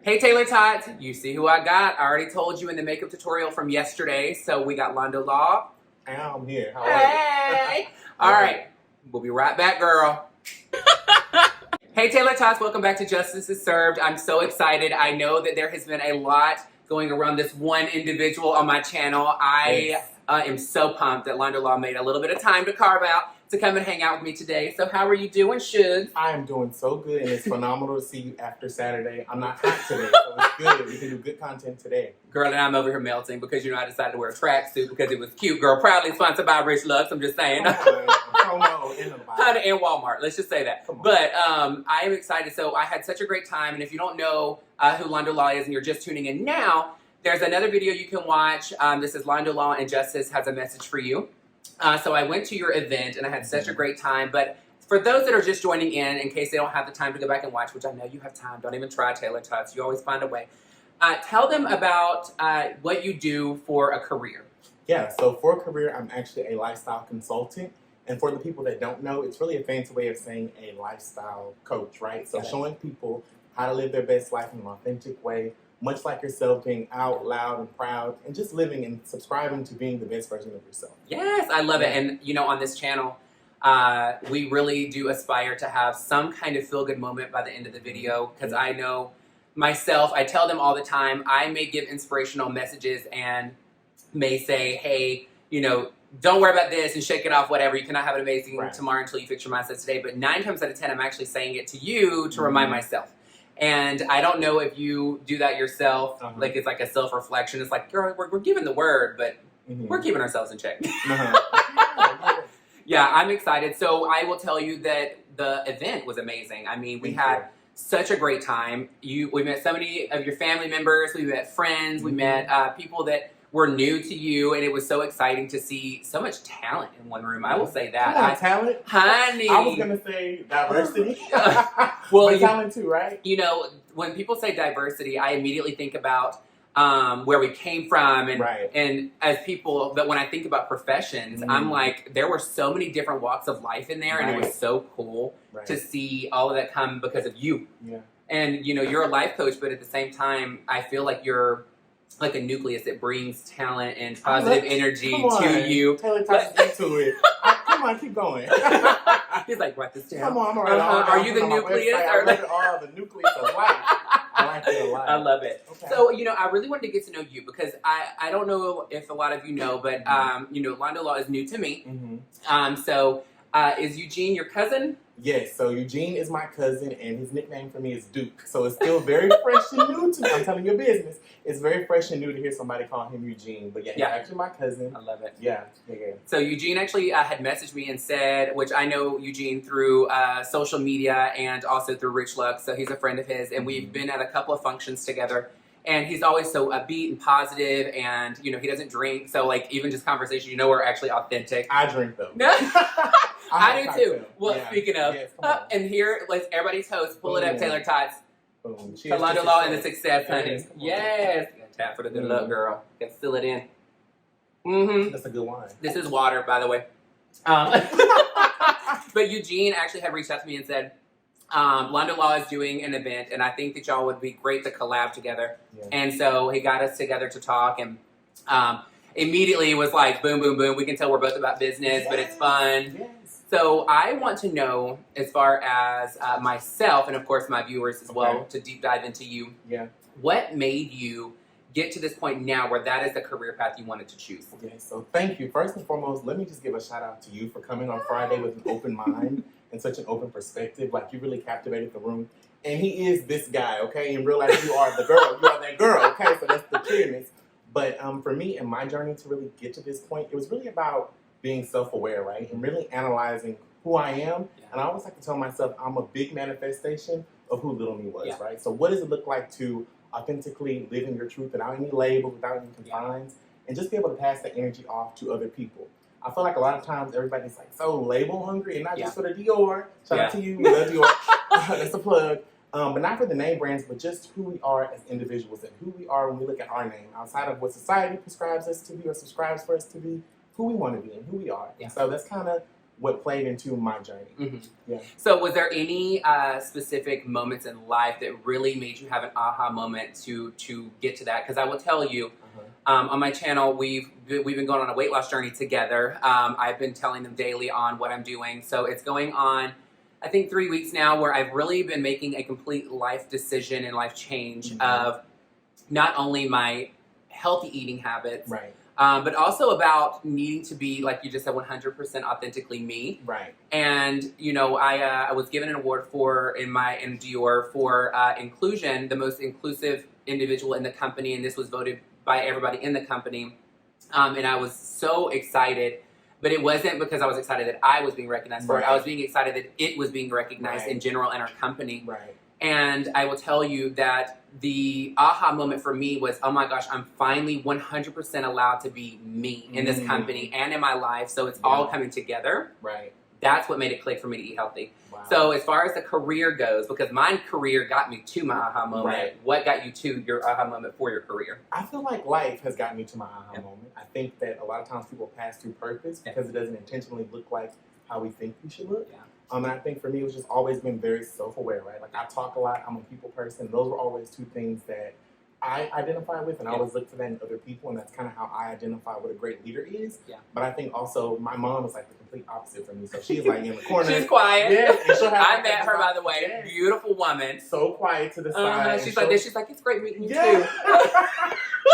Hey Taylor-tots, you see who I got. I already told you in the makeup tutorial from yesterday. So we got Londolaw. I'm here. How are you? Hey! Alright, we'll be right back, girl. Hey Taylor-tots, welcome back to Justice is Served. I'm so excited. I know that there has been a lot going around this one individual on my channel. I am so pumped that Londolaw made a little bit of time to carve out to come and hang out with me today. So how are you doing, Suge? I am doing so good, and it's phenomenal to see you after Saturday. I'm not hot today, so it's good. We can do good content today. Girl, and I'm over here melting because, you know, I decided to wear a tracksuit because it was cute. Girl, proudly sponsored by Rich Lux, I'm just saying. Promo in the Bible. And Walmart, let's just say that. But I am excited. So I had such a great time, and if you don't know who Londolaw is and you're just tuning in now, there's another video you can watch. This is Londolaw and Justice has a message for you. So I went to your event and I had such a great time. But for those that are just joining in case they don't have the time to go back and watch, which I know you have time, don't even try, Taylor-tots, you always find a way. Tell them about what you do for a career. Yeah, so for a career, I'm actually a lifestyle consultant. And for the people that don't know, it's really a fancy way of saying a lifestyle coach, right? So showing people how to live their best life in an authentic way, much like yourself, being out loud and proud, and just living and subscribing to being the best version of yourself. Yes, I love it. And, you know, on this channel, we really do aspire to have some kind of feel-good moment by the end of the video, because I know myself, I tell them all the time, I may give inspirational messages and may say, hey, you know, don't worry about this and shake it off, whatever. You cannot have an amazing tomorrow until you fix your mindset today. But 9 times out of 10, I'm actually saying it to you to remind myself. And I don't know if you do that yourself, like it's like a self-reflection. It's like, girl, we're giving the word, but we're keeping ourselves in check. Yeah, I'm excited. So I will tell you that the event was amazing. I mean, we had such a great time. We met so many of your family members. We met friends. We met people that were new to you, and it was so exciting to see so much talent in one room. I will say that. Come on, talent? Honey. I was going to say diversity. Well, but talent too, right? You know, when people say diversity, I immediately think about where we came from, and as people, but when I think about professions, I'm like, there were so many different walks of life in there, and it was so cool to see all of that come because of you. Yeah. And, you know, you're a life coach, but at the same time, I feel like you're like a nucleus that brings talent and positive energy to you. Taylor-tots into it. Come on, keep going. He's like, write this down. Come on, I'm alright. Are you the nucleus? I read all the nucleus of life. I like it a lot. I love it. Okay. So, you know, I really wanted to get to know you because I don't know if a lot of you know, but, you know, Londolaw is new to me. So, is Eugene your cousin? Yes, so Eugene is my cousin, and his nickname for me is Duke. So it's still very fresh and new to me. I'm telling your business. It's very fresh and new to hear somebody call him Eugene. But yeah, he's actually my cousin. I love it. Yeah. So Eugene actually had messaged me and said, which I know Eugene through social media and also through Rich Lux, so he's a friend of his, and we've been at a couple of functions together. And he's always so upbeat and positive, and, you know, he doesn't drink. So, like, even just conversation, you know, we're actually authentic. I drink, though. I do, too. Well, speaking of, and here, let's everybody's host, pull it up, Taylor-tots. Boom. To Londolaw and the success, honey. Yes. You gotta tap for the good luck, girl. You gotta fill it in. That's a good wine. This is water, by the way. But Eugene actually had reached out to me and said, Londolaw is doing an event, and I think that y'all would be great to collab together. And so he got us together to talk, and immediately it was like, boom, boom, boom. We can tell we're both about business, but it's fun. So I want to know, as far as myself, and of course my viewers as well, to deep dive into you, what made you get to this point now where that is the career path you wanted to choose? Okay, so thank you. First and foremost, let me just give a shout out to you for coming on Friday with an open mind and such an open perspective. Like, you really captivated the room. And he is this guy, okay? In real life, you are the girl. You are that girl, okay? So that's the clearness. But for me, in my journey to really get to this point, it was really about being self-aware, right? And really analyzing who I am. And I always like to tell myself I'm a big manifestation of who little me was, right? So what does it look like to authentically live in your truth without any labels, without any confines, and just be able to pass that energy off to other people? I feel like a lot of times everybody's like so label hungry, and not just for the Dior. Shout out to you, we love Dior. That's a plug. But not for the name brands, but just who we are as individuals and who we are when we look at our name, outside of what society prescribes us to be or subscribes for us to be, who we want to be and who we are. So that's kind of what played into my journey. Mm-hmm. Yeah. So was there any specific moments in life that really made you have an aha moment to get to that? Because I will tell you, on my channel, we've been going on a weight loss journey together. I've been telling them daily on what I'm doing. So it's going on, I think, 3 weeks now, where I've really been making a complete life decision and life change of not only my healthy eating habits, Right. But also about needing to be, like you just said, 100% authentically me. Right. And, you know, I was given an award in Dior for inclusion, the most inclusive individual in the company, and this was voted by everybody in the company. And I was so excited, but it wasn't because I was excited that I was being recognized for it. I was being excited that it was being recognized in general in our company. Right. And I will tell you that the aha moment for me was, oh my gosh, I'm finally 100% allowed to be me in this company and in my life. So it's all coming together. Right. That's what made it click for me to eat healthy. Wow. So as far as the career goes, because my career got me to my aha moment, what got you to your aha moment for your career? I feel like life has gotten me to my aha moment. I think that a lot of times people pass through purpose because it doesn't intentionally look like how we think we should look. And I think for me, it's just always been very self-aware, right? Like, I talk a lot, I'm a people person. Those were always two things that I identify with, and I always look for that in other people, and that's kind of how I identify what a great leader is. But I think also my mom is like the complete opposite for me. So she's like in the corner. She's quiet. And she'll have I met her, by the way. Beautiful woman. So quiet to the side. She's like this. She's like, it's great meeting you too.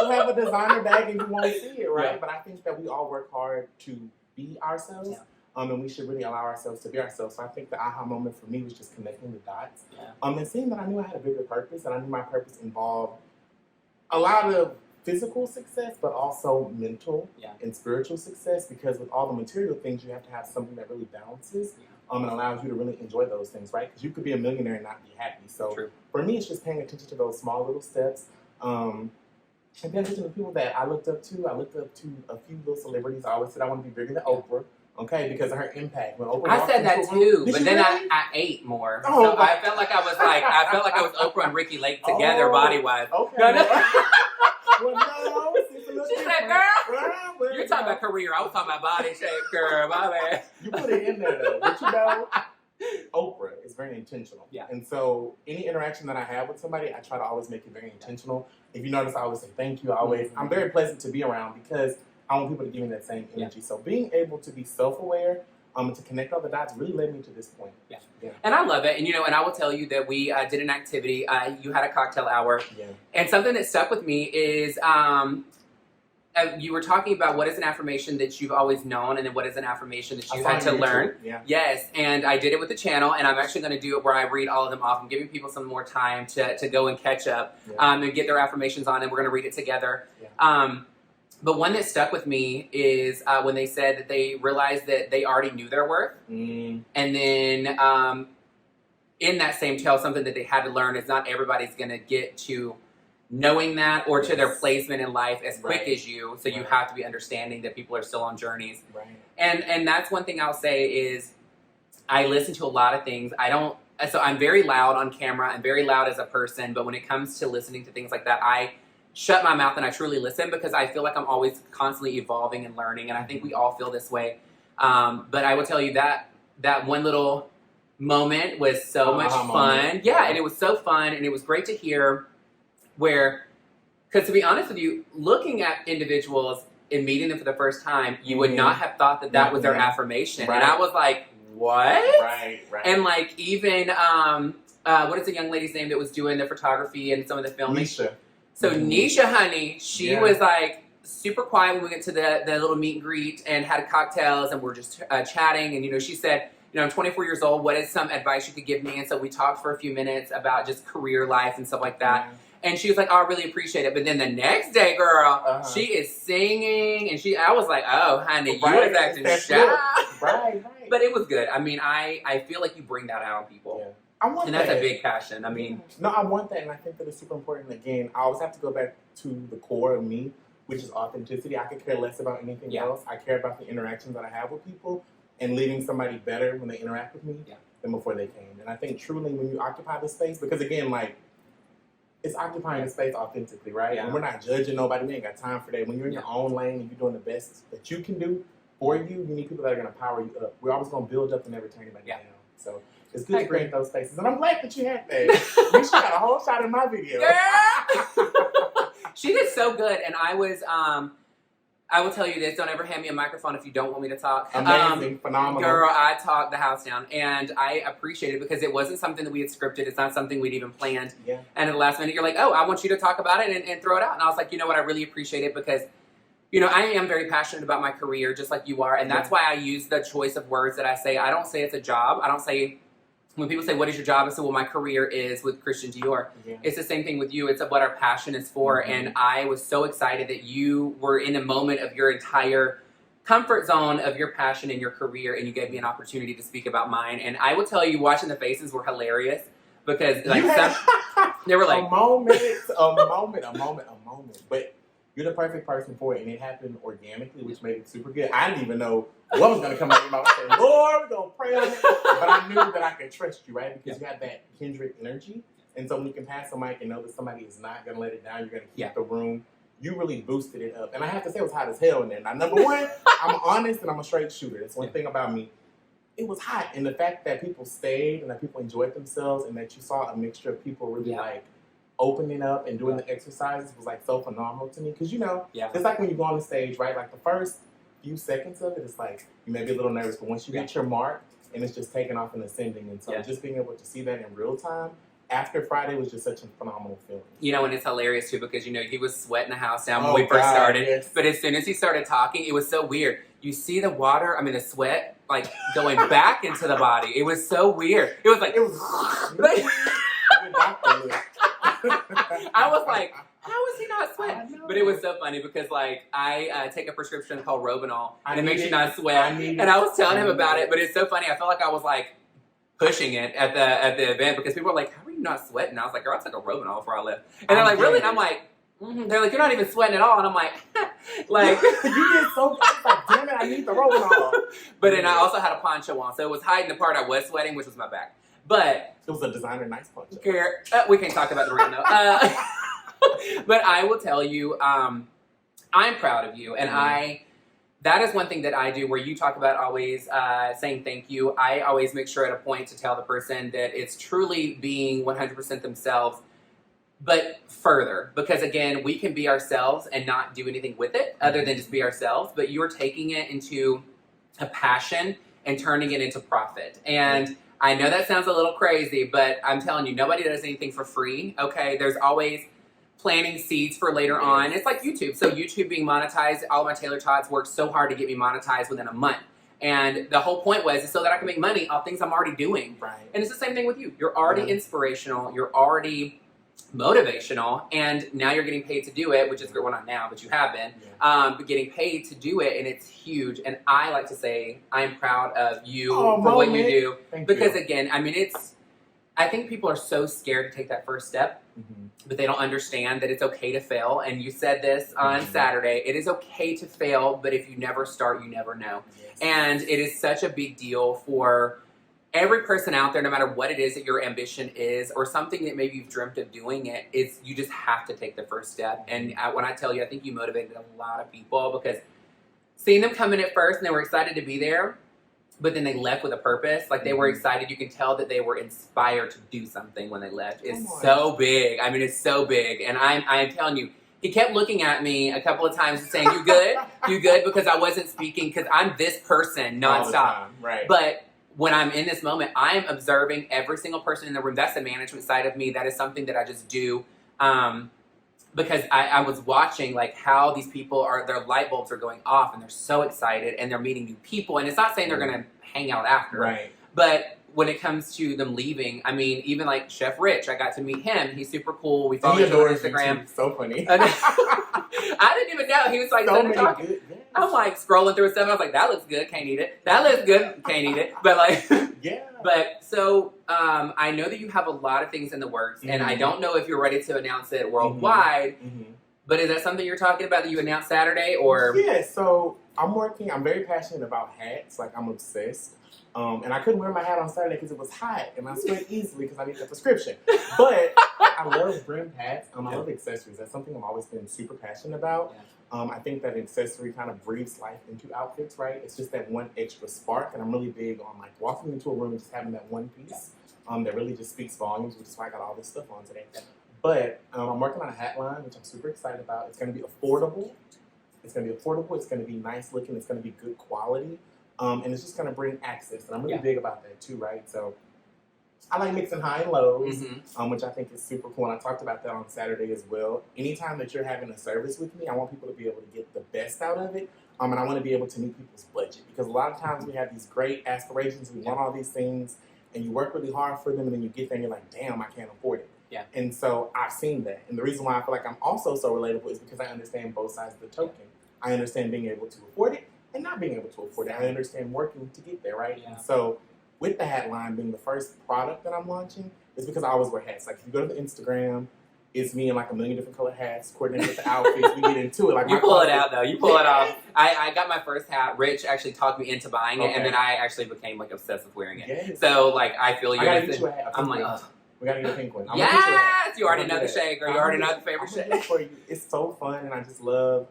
She'll have a designer bag and you won't see it, right? But I think that we all work hard to be ourselves. And we should really allow ourselves to be ourselves. So I think the aha moment for me was just connecting the dots. And seeing that I knew I had a bigger purpose, and I knew my purpose involved a lot of physical success, but also mental and spiritual success, because with all the material things, you have to have something that really balances and allows you to really enjoy those things, right? Because you could be a millionaire and not be happy. So for me, it's just paying attention to those small little steps. And paying attention to people that I looked up to. I looked up to a few little celebrities. I always said I want to be bigger than Oprah. Okay, because of her impact. When Oprah I said that too, but then really? I ate more. So I felt like I was Oprah and Ricky Lake together, body wise. Okay. No, no. Well, no, She said, "Girl, you're talking about career. I was talking about body shape, girl. My bad." You put it in there though, but you know, Oprah is very intentional. And so any interaction that I have with somebody, I try to always make it very intentional. If you notice, I always say thank you. I'm very pleasant to be around because I want people to give me that same energy. So being able to be self-aware, to connect all the dots really led me to this point. And I love it. And, you know, and I will tell you that we did an activity. You had a cocktail hour. And something that stuck with me is you were talking about what is an affirmation that you've always known, and then what is an affirmation that you had to learn. Yes. And I did it with the channel, and I'm actually going to do it where I read all of them off. I'm giving people some more time to go and catch up and get their affirmations on, and we're going to read it together. But one that stuck with me is when they said that they realized that they already knew their worth. And then in that same tale, something that they had to learn is not everybody's going to get to knowing that or to their placement in life as quick as you. So you have to be understanding that people are still on journeys. And that's one thing I'll say is I listen to a lot of things. So I'm very loud on camera. I'm very loud as a person. But when it comes to listening to things like that, I shut my mouth and I truly listen because I feel like I'm always constantly evolving and learning, and I think we all feel this way. But I will tell you that one little moment was so much fun. And it was so fun, and it was great to hear because to be honest with you, looking at individuals and meeting them for the first time, you would not have thought that was their affirmation. And I was like, what? And like even, what is the young lady's name that was doing the photography and some of the filming? Nisha. So Nisha, honey, she was like super quiet when we went to the little meet and greet and had cocktails and we're just chatting. And, you know, she said, you know, I'm 24 years old. What is some advice you could give me? And so we talked for a few minutes about just career life and stuff like that. And she was like, oh, I really appreciate it. But then the next day, girl, she is singing. And I was like, oh, honey, you was acting shy. But it was good. I mean, I feel like you bring that out on people. And that's a big passion. I mean, no, I want that, and I think that it's super important. Again, I always have to go back to the core of me, which is authenticity. I could care less about anything else. I care about the interactions that I have with people and leaving somebody better when they interact with me than before they came. And I think truly when you occupy the space, because again, like, it's occupying the space authentically, right? And we're not judging nobody. We ain't got time for that. When you're in your own lane and you're doing the best that you can do for you, you need people that are going to power you up. We're always going to build up and never turn anybody down. So it's good to create those spaces. And I'm glad that you had that. You got a whole shot in my video. Girl! She did so good. And I will tell you this, don't ever hand me a microphone if you don't want me to talk. Amazing, phenomenal. Girl, I talked the house down. And I appreciate it because it wasn't something that we had scripted. It's not something we'd even planned. Yeah. And at the last minute, you're like, oh, I want you to talk about it and throw it out. And I was like, you know what? I really appreciate it because, you know, I am very passionate about my career just like you are. And that's why I use the choice of words that I say. I don't say it's a job. I don't say... When people say, what is your job? I say, well, my career is with Christian Dior. Yeah. It's the same thing with you. It's what our passion is for. Mm-hmm. And I was so excited that you were in a moment of your entire comfort zone of your passion and your career, and you gave me an opportunity to speak about mine. And I will tell you, watching the faces were hilarious because like they were like... A moment. But you're the perfect person for it, and it happened organically, which made it super good. I didn't even know what was going to come out of your mouth. I said, Lord, we're going to pray on it. But I knew that I could trust you, right? Because you have that kindred energy. And so when you can pass the mic and know that somebody is not going to let it down, you're going to keep the room, you really boosted it up. And I have to say, it was hot as hell in there. Now, number one, I'm honest and I'm a straight shooter. That's one thing about me. It was hot. And the fact that people stayed and that people enjoyed themselves and that you saw a mixture of people really like opening up and doing the exercises was like so phenomenal to me. Because, you know, it's like when you go on the stage, right? Like the first few seconds of it, it's like you may be a little nervous, but once you get your mark and it's just taking off and ascending, and so just being able to see that in real time after Friday was just such a phenomenal feeling. You know, and it's hilarious too because, you know, he was sweating the house down when we first started, but as soon as he started talking, it was so weird. You see the water, the sweat, like going back into the body. It was so weird. It was like, I was like, how is he not sweating? But it was so funny because, like, I take a prescription called Robenol, and it makes you not sweat. And I was telling him about it, but it's so funny. I felt like I was, like, pushing it at the event because people were like, how are you not sweating? I was like, girl, I took a Robenol before I left. And they're like, really? And I'm like, they're like, you're not even sweating at all. And I'm like, like, you get so like, damn it, I need the Robenol. But then I also had a poncho on, so it was hiding the part I was sweating, which was my back. But it was a designer nice poncho. We can't talk about the ring though. But I will tell you, I'm proud of you, and that is one thing that I do where you talk about always saying thank you. I always make sure at a point to tell the person that it's truly being 100% themselves, but further, because again, we can be ourselves and not do anything with it other than just be ourselves, but you're taking it into a passion and turning it into profit. And I know that sounds a little crazy, but I'm telling you, nobody does anything for free, okay? There's always planting seeds for later on. It's like YouTube. So YouTube being monetized, all of my Taylor-tots worked so hard to get me monetized within a month. And the whole point was so that I can make money off things I'm already doing. Right. And it's the same thing with you. You're already inspirational. You're already motivational. And now you're getting paid to do it, which is, well, not now, but you have been. But getting paid to do it, and it's huge. And I like to say I'm proud of you for what you do. Because again, I think people are so scared to take that first step. But they don't understand that it's okay to fail. And you said this on Saturday. It is okay to fail, but if you never start, you never know. Yes. And it is such a big deal for every person out there, no matter what it is that your ambition is, or something that maybe you've dreamt of doing it, is you just have to take the first step. And when I tell you, I think you motivated a lot of people because seeing them come in at first and they were excited to be there, but then they left with a purpose. Like, they were excited. You can tell that they were inspired to do something when they left. It's so big. It's so big. And I'm telling you, he kept looking at me a couple of times and saying, you good? You good? Because I wasn't speaking, because I'm this person nonstop. Right. But when I'm in this moment, I'm observing every single person in the room. That's the management side of me. That is something that I just do. Because I was watching like how these people their light bulbs are going off and they're so excited and they're meeting new people. And it's not saying they're going to hang out after. Right. But when it comes to them leaving, even like Chef Rich, I got to meet him. He's super cool. We follow each other on Instagram. So funny. I didn't even know. He was like, I'm like scrolling through stuff. I was like, that looks good. Can't eat it. That looks good. Can't eat it. But like, But so I know that you have a lot of things in the works, and I don't know if you're ready to announce it worldwide. But is that something you're talking about that you announced Saturday, or? Yeah, so I'm very passionate about hats. Like, I'm obsessed. And I couldn't wear my hat on Saturday because it was hot, and I sweat easily because I need the prescription. But I love brim hats. I love accessories. That's something I've always been super passionate about. I think that accessory kind of breathes life into outfits, right? It's just that one extra spark, and I'm really big on like walking into a room and just having that one piece that really just speaks volumes, which is why I got all this stuff on today. But I'm working on a hat line, which I'm super excited about. It's going to be affordable. It's going to be nice looking. It's going to be good quality. And it's just going to bring access. And I'm really big about that too, right? So I like mixing high and lows, which I think is super cool. And I talked about that on Saturday as well. Anytime that you're having a service with me, I want people to be able to get the best out of it. And I want to be able to meet people's budget. Because a lot of times we have these great aspirations. We want all these things. And you work really hard for them. And then you get there and you're like, damn, I can't afford it. Yeah. And so I've seen that. And the reason why I feel like I'm also so relatable is because I understand both sides of the token. I understand being able to afford it and not being able to afford it. I understand working to get there, right? And so with the hat line being the first product that I'm launching, is because I always wear hats. Like if you go to the Instagram, it's me in like a million different colored hats, coordinated with the outfits. We get into it. Like you pull it out though. You pull it off. I got my first hat. Rich actually talked me into buying it, and then I actually became like obsessed with wearing it. Yes. So like I feel you. I gotta get you a hat. I'm like, oh. We gotta get a pink one. Yes, you already know the shade, girl. You already know the favorite shade. For you. It's so fun, and I just love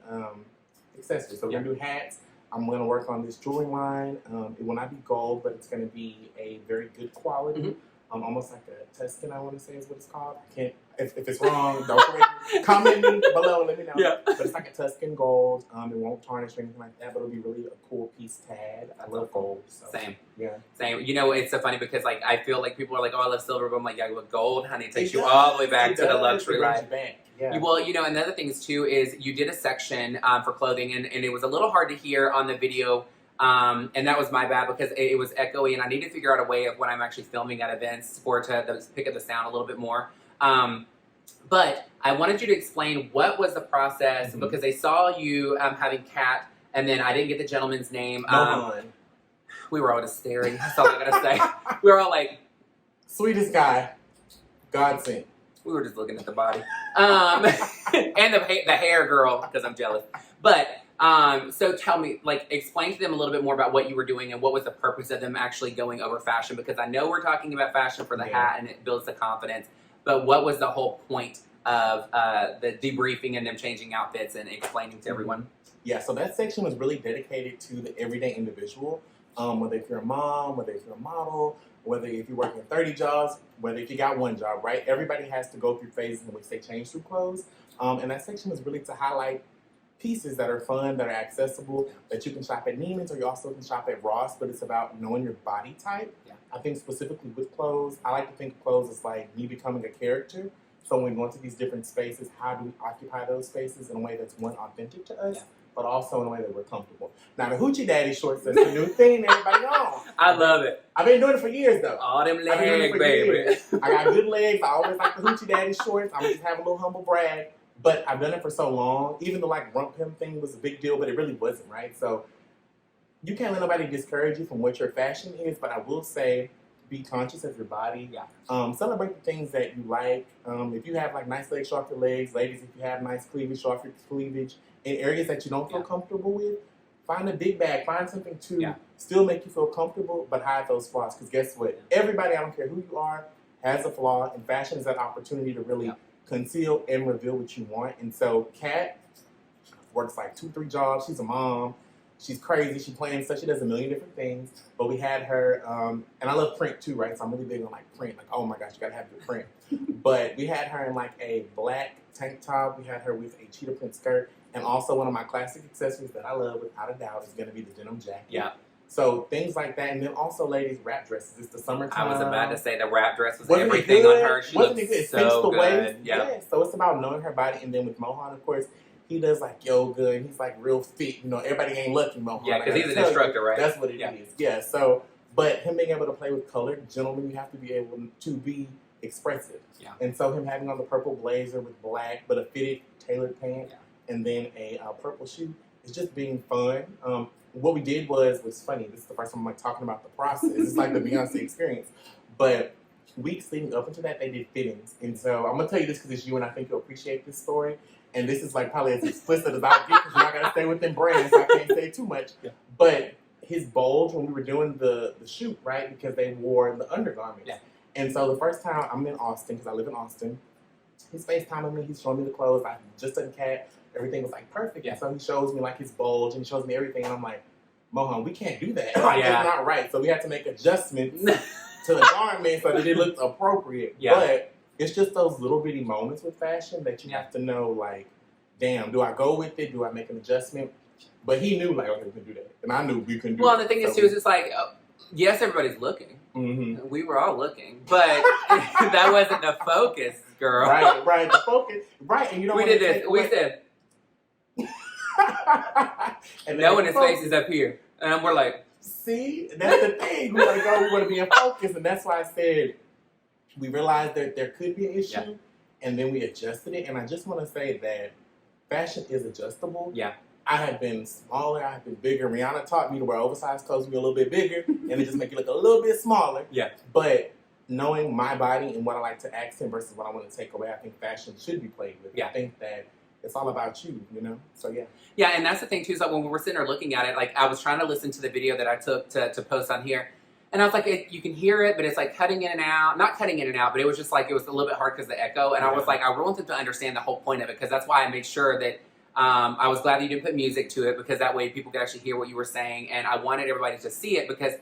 accessories. So we're gonna do hats. I'm gonna work on this jewelry line. It will not be gold, but it's gonna be a very good quality. Almost like a Tuscan, I want to say is what it's called. I can't. If it's wrong, don't correct me. Comment me below. Let me know. Yeah. But it's like a Tuscan gold. It won't tarnish or anything like that. But it'll be really a cool piece to add. I love gold. So. Same. Yeah. Same. You know, it's so funny because like I feel like people are like, oh, I love silver, but I'm like, yeah, with gold, honey, it takes you all the way back to the luxury life. Yeah. Well, you know, another thing is too is you did a section for clothing, and it was a little hard to hear on the video. And that was my bad because it was echoey, and I need to figure out a way of when I'm actually filming at events for it to pick up the sound a little bit more. But I wanted you to explain what was the process because they saw you having Kat, and then I didn't get the gentleman's name. We were all just staring. That's all I gotta say. We were all like, sweetest guy, God sent. We were just looking at the body, and the hair girl because I'm jealous. But so tell me, like, explain to them a little bit more about what you were doing and what was the purpose of them actually going over fashion, because I know we're talking about fashion for the hat and it builds the confidence, but what was the whole point of the debriefing and them changing outfits and explaining to everyone? Yeah, so that section was really dedicated to the everyday individual, whether if you're a mom, whether if you're a model, whether if you're working 30 jobs, whether if you got one job, right? Everybody has to go through phases in which they change through clothes. And that section was really to highlight pieces that are fun, that are accessible, that you can shop at Neiman's or you also can shop at Ross, but it's about knowing your body type. Yeah. I think specifically with clothes, I like to think of clothes as like me becoming a character. So when we go into these different spaces, how do we occupy those spaces in a way that's one, authentic to us, but also in a way that we're comfortable. Now the Hoochie Daddy shorts, that's the new thing everybody on. I love it. I've been doing it for years though. All them legs, baby. I got good legs. I always like the Hoochie Daddy shorts. I'm just have a little humble brag. But I've done it for so long, even the like rump hem thing was a big deal, but it really wasn't, right? So you can't let nobody discourage you from what your fashion is, but I will say be conscious of your body. Yeah. Celebrate the things that you like. If you have like nice legs, show off your legs. Ladies, if you have nice cleavage, show off your cleavage. In areas that you don't feel comfortable with, find a big bag. Find something to still make you feel comfortable, but hide those flaws. Because guess what? Everybody, I don't care who you are, has a flaw, and fashion is that opportunity to really conceal and reveal what you want. And so Kat works like 2-3 jobs. She's a mom. She's crazy. She plans stuff. She does a million different things. But we had her, and I love print too, right? So I'm really big on like print. Like, oh my gosh, you gotta have good print. But we had her in like a black tank top. We had her with a cheetah print skirt. And also one of my classic accessories that I love without a doubt is gonna be the denim jacket. Yeah. So things like that, and then also ladies wrap dresses. It's the summertime. I was about to say the wrap dress was everything on her. She looks so good. Yeah. So it's about knowing her body, and then with Mohan, of course, he does like yoga, and he's like real fit. You know, everybody ain't lucky Mohan. Yeah, because he's an instructor, right? That's what it is. Yeah. So, but him being able to play with color, gentlemen, you have to be able to be expressive. Yeah. And so him having on the purple blazer with black, but a fitted tailored pant, and then a purple shoe, is just being fun. What we did was funny. This is the first time I'm like talking about the process. It's like the Beyonce experience. But weeks leading up into that, they did fittings. And so I'm going to tell you this because it's you and I think you'll appreciate this story. And this is like probably as explicit as I get because I got to stay within brands, so I can't say too much. Yeah. But his bulge when we were doing the shoot, right? Because they wore the undergarments. Yeah. And so the first time I'm in Austin, because I live in Austin, he's FaceTiming me, he's showing me the clothes. I just done cat. Everything was like perfect. Yeah. And so he shows me like his bulge and he shows me everything. And I'm like, Mohan, we can't do that. Like, that's not right. So we had to make adjustments to the garment so that it looked appropriate. Yeah. But it's just those little bitty moments with fashion that you have to know, like, damn, do I go with it? Do I make an adjustment? But he knew, like, okay, we can do that. And I knew we couldn't do Well, that. And the thing is, too, is it's like, yes, everybody's looking. Mm-hmm. We were all looking. But that wasn't the focus, girl. Right. The focus. Right. And you don't we did this. We said, and no one, his face is up here. And we're like, see? That's the thing. We want to be in focus. And that's why I said, we realized that there could be an issue. Yeah. And then we adjusted it. And I just want to say that fashion is adjustable. Yeah. I have been smaller, I have been bigger. Rihanna taught me to wear oversized clothes to be a little bit bigger, and it just make you look a little bit smaller. Yeah. But knowing my body and what I like to accent versus what I want to take away, I think fashion should be played with. Yeah. I think that it's all about you, you know? So, yeah. Yeah, and that's the thing, too, is that when we were sitting there looking at it, like, I was trying to listen to the video that I took to post on here, and I was like, you can hear it, but it's like cutting in and out. Not cutting in and out, but it was just like, it was a little bit hard because of the echo, and I was like, I really want them to understand the whole point of it, because that's why I made sure that I was glad that you didn't put music to it, because that way people could actually hear what you were saying, and I wanted everybody to see it because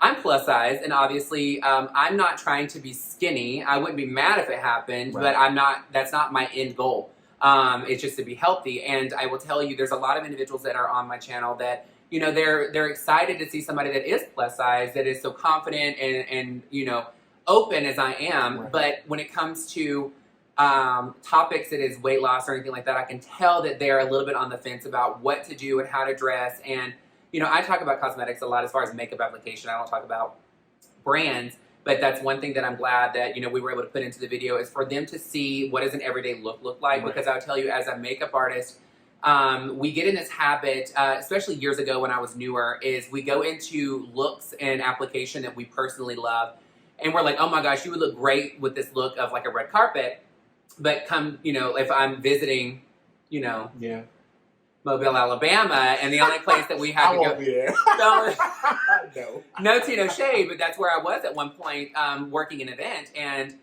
I'm plus size, and obviously I'm not trying to be skinny. I wouldn't be mad if it happened, but I'm not. That's not my end goal. It's just to be healthy, and I will tell you, there's a lot of individuals that are on my channel that, you know, they're excited to see somebody that is plus size, that is so confident and you know, open as I am, but when it comes to topics that is weight loss or anything like that, I can tell that they're a little bit on the fence about what to do and how to dress. And, you know, I talk about cosmetics a lot as far as makeup application. I don't talk about brands, but that's one thing that I'm glad that, you know, we were able to put into the video is for them to see what does an everyday look like. Because I'll tell you, as a makeup artist, we get in this habit, especially years ago when I was newer, is we go into looks and application that we personally love. And we're like, oh my gosh, you would look great with this look of like a red carpet. But come, you know, if I'm visiting, you know, Mobile, Alabama, and the only place that we had to go. Be there. No tea, no shade, but that's where I was at one point, working an event, and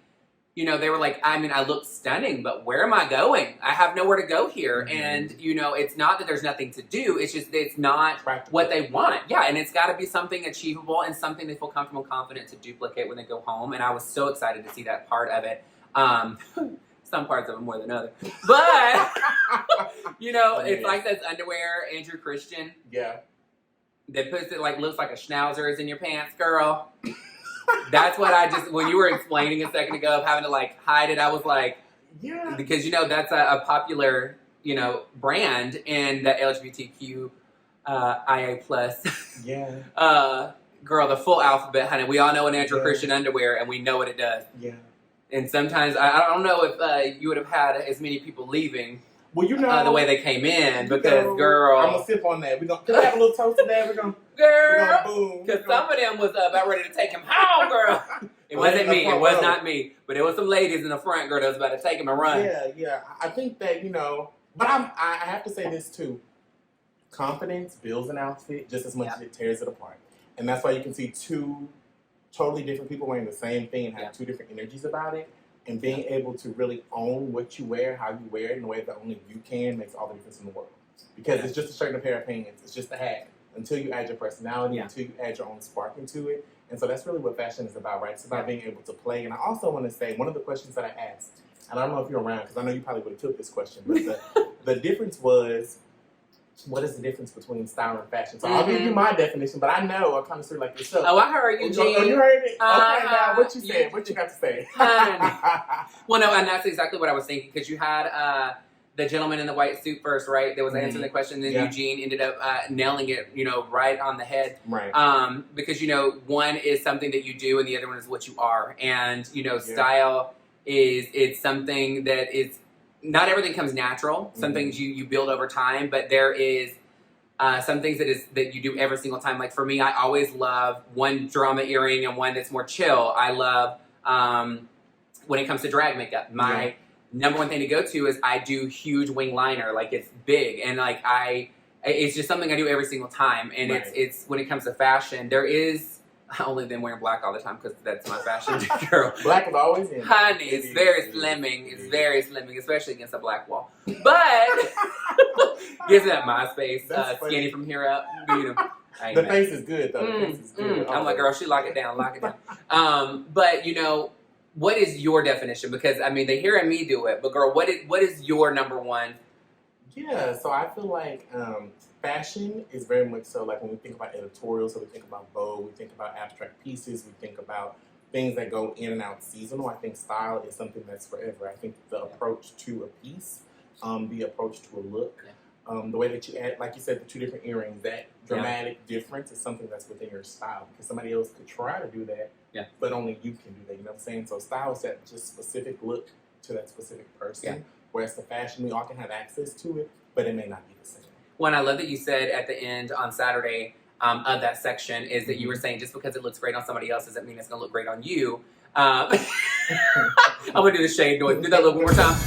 you know, they were like, I mean, I look stunning, but where am I going? I have nowhere to go here, and you know, it's not that there's nothing to do. It's just that it's not practical. What they want. Yeah, and it's got to be something achievable and something they feel comfortable and confident to duplicate when they go home. And I was so excited to see that part of it. Some parts of it more than others. But, you know, it's like this underwear, Andrew Christian. Yeah. That puts it like, looks like a schnauzer is in your pants, girl. That's what I just, when you were explaining a second ago of having to like hide it, I was like, yeah. Because, you know, that's a popular, you know, brand in the LGBTQ IA plus. Yeah. Girl, the full alphabet, honey. We all know an Andrew Christian underwear, and we know what it does. Yeah. And sometimes, I don't know if you would have had as many people leaving the way they came in, because, girl... I'm going to sip on that. Can we have a little toast to that? We're going to boom. Because some of them was about ready to take him home, girl. It wasn't me. It was not me. But it was some ladies in the front, girl, that was about to take him and run. Yeah. I think that, you know... But I have to say this, too. Confidence builds an outfit just as much as it tears it apart. And that's why you can see two totally different people wearing the same thing and have two different energies about it. And being able to really own what you wear, how you wear it in a way that only you can makes all the difference in the world. Because it's just a shirt and a pair of pants. It's just a hat. Until you add your personality, until you add your own spark into it. And so that's really what fashion is about, right? It's about being able to play. And I also want to say, one of the questions that I asked, and I don't know if you're around, because I know you probably would have took this question, but the difference was, what is the difference between style and fashion? So I'll give you my definition, but I know a connoisseur like yourself. Oh, I heard you, Jean. Oh, you heard it? Okay, now what you said? What you got to say? Well, no, and that's exactly what I was thinking, because you had the gentleman in the white suit first, right? That was answering the question, and then Eugene ended up nailing it, you know, right on the head. Right. Because, you know, one is something that you do, and the other one is what you are. And, you know, style it's something that is... Not everything comes natural. Some things you build over time, but there is some things that you do every single time. Like for me, I always love one drama earring and one that's more chill. I love When it comes to drag makeup, my number one thing to go to is I do huge wing liner. Like, it's big, and like it's just something I do every single time. And it's when it comes to fashion, there is. I only been wearing black all the time because that's my fashion, girl. Black is always in. Honey, it's very slimming. It's very slimming, especially against a black wall. But gives that MySpace skinny from here up. You know, the face is good though. The face is good. I'm like, girl, she lock it down. But you know, what is your definition? Because I mean, they hearing me do it, but girl, what is your number one? Yeah, so I feel like fashion is very much so like when we think about editorials, so we think about Vogue, we think about abstract pieces, we think about things that go in and out seasonal. I think style is something that's forever. I think the approach to a piece, the approach to a look, the way that you add, like you said, the two different earrings, that dramatic difference is something that's within your style because somebody else could try to do that, but only you can do that. You know what I'm saying? So style is that just specific look to that specific person, whereas the fashion, we all can have access to it, but it may not be the same. Well, and I love that you said at the end on Saturday of that section is that you were saying just because it looks great on somebody else doesn't mean it's going to look great on you. I'm going to do the shade noise. Do that look one more time.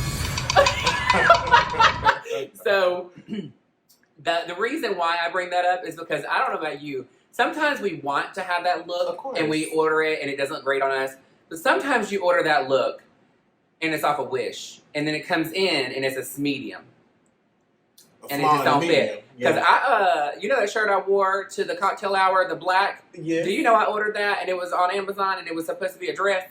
So the reason why I bring that up is because I don't know about you. Sometimes we want to have that look and we order it and it doesn't look great on us. But sometimes you order that look and it's off a Wish. And then it comes in and it's a medium. And it just don't fit. Because you know that shirt I wore to the cocktail hour, the black? Yeah. Do you know I ordered that and it was on Amazon and it was supposed to be a dress?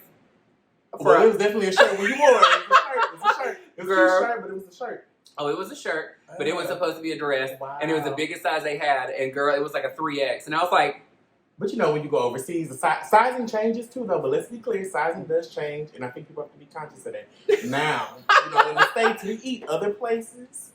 Well, it was definitely a shirt when you wore it. It was a shirt. It was a shirt, but it was a shirt. Oh, it was a shirt, but it was supposed to be a dress. Wow. And it was the biggest size they had. And girl, it was like a 3X. And I was like... But you know, when you go overseas, the sizing changes too, though. But let's be clear, sizing does change. And I think people have to be conscious of that. Now, you know, in the States, we eat other places.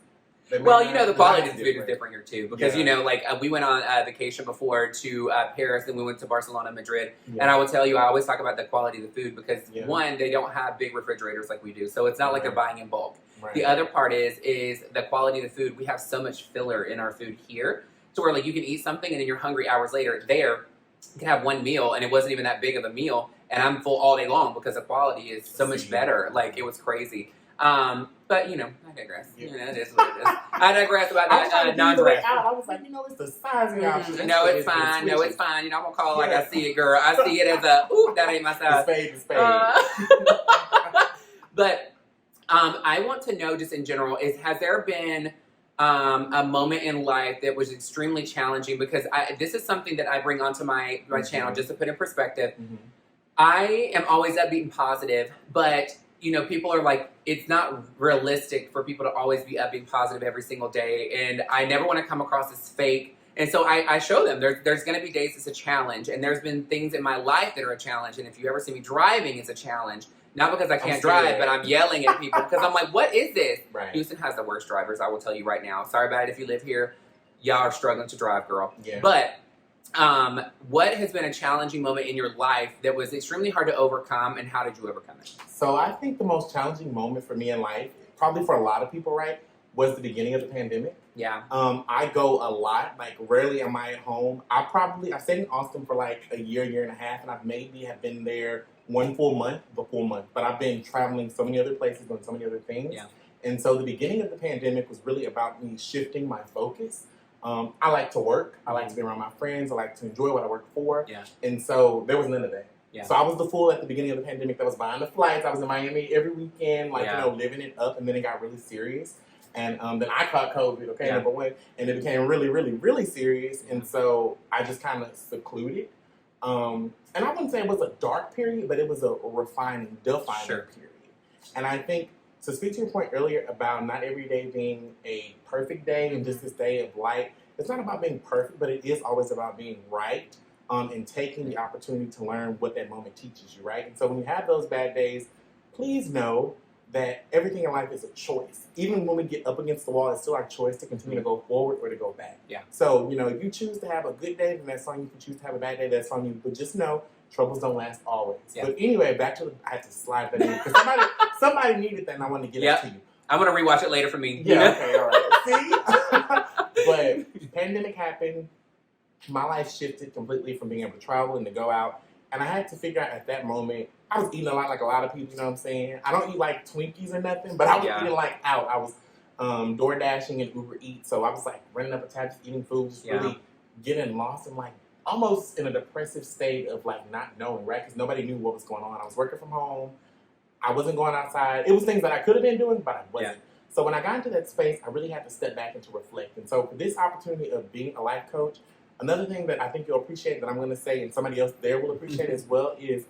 Well, you know, the quality of the food is different here, too. Because, you know, like, we went on vacation before to Paris, and we went to Barcelona, Madrid. And I will tell you, I always talk about the quality of the food because, one, they don't have big refrigerators like we do. So it's not like they're buying in bulk. The other part is the quality of the food. We have so much filler in our food here. So where, like, you can eat something, and then you're hungry hours later. There, you can have one meal, and it wasn't even that big of a meal. And I'm full all day long because the quality is so much better. Like, it was crazy. But, you know, I digress. You know, it is what it is. I digress about that non-dress. I was like, you know, it's the sizing option. No, it's fine. No, it's fine. You know, I'm going to call it like I see it, girl. I see it as a, ooh, that ain't my size. The spade. But I want to know just in general, has there been a moment in life that was extremely challenging? Because this is something that I bring onto my channel just to put in perspective. I am always upbeat and positive, but... You know, people are like, it's not realistic for people to always be upbeat positive every single day. And I never want to come across as fake. And so I show them there's going to be days it's a challenge. And there's been things in my life that are a challenge. And if you ever see me driving, it's a challenge. Not because I can't drive, but I'm yelling at people. Because I'm like, what is this? Houston has the worst drivers, I will tell you right now. Sorry about it if you live here. Y'all are struggling to drive, girl. But what has been a challenging moment in your life that was extremely hard to overcome, and how did you overcome it? So I think the most challenging moment for me in life, probably for a lot of people, was the beginning of the pandemic. I go a lot, like rarely am I at home. I stayed in Austin for like a year and a half, and I maybe have been there one full month, but I've been traveling so many other places, doing so many other things. And so the beginning of the pandemic was really about me shifting my focus. I like to work. I like to be around my friends. I like to enjoy what I work for. And so there was none of that. So I was the fool at the beginning of the pandemic that was buying the flights. I was in Miami every weekend, like, you know, living it up. And then it got really serious. And then I caught COVID, number one. And it became really, really, really serious. And so I just kind of secluded. And I wouldn't say it was a dark period, but it was a defining period. And I think, to speak to your point earlier about not every day being a perfect day and just this day of light, it's not about being perfect, but it is always about being right and taking the opportunity to learn what that moment teaches you, right? And so when you have those bad days, please know that everything in life is a choice. Even when we get up against the wall, it's still our choice to continue to go forward or to go back. So, you know, if you choose to have a good day, then that's on you. If you choose to have a bad day, that's on you. But just know, troubles don't last always. But anyway, back to I had to slide that in because somebody needed that, and I wanted to get it to you. I'm going to rewatch it later for me. Okay, all right. See? But pandemic happened. My life shifted completely from being able to travel and to go out. And I had to figure out at that moment, I was eating a lot, like a lot of people, you know what I'm saying? I don't eat like Twinkies or nothing, but I was eating like out. I was door dashing and Uber Eats, so I was like running up a tab, just eating food, just really getting lost and like almost in a depressive state of like not knowing, right? Because nobody knew what was going on. I was working from home. I wasn't going outside. It was things that I could have been doing, but I wasn't. So when I got into that space, I really had to step back and to reflect. And so for this opportunity of being a life coach, another thing that I think you'll appreciate that I'm going to say, and somebody else there will appreciate as well, is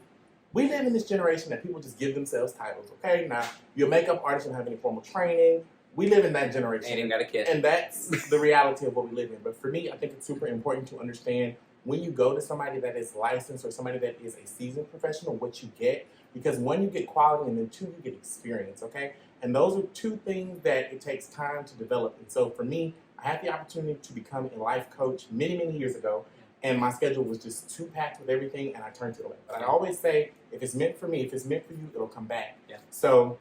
we live in this generation that people just give themselves titles, okay? Now, you're a makeup artist, you don't have any formal training. We live in that generation. And you got a kid. And that's the reality of what we live in. But for me, I think it's super important to understand when you go to somebody that is licensed or somebody that is a seasoned professional, what you get. Because one, you get quality, and then two, you get experience, okay? And those are two things that it takes time to develop. And so for me, I had the opportunity to become a life coach many, many years ago. And my schedule was just too packed with everything, and I turned it away. But I always say, if it's meant for me, if it's meant for you, it'll come back. Yeah. So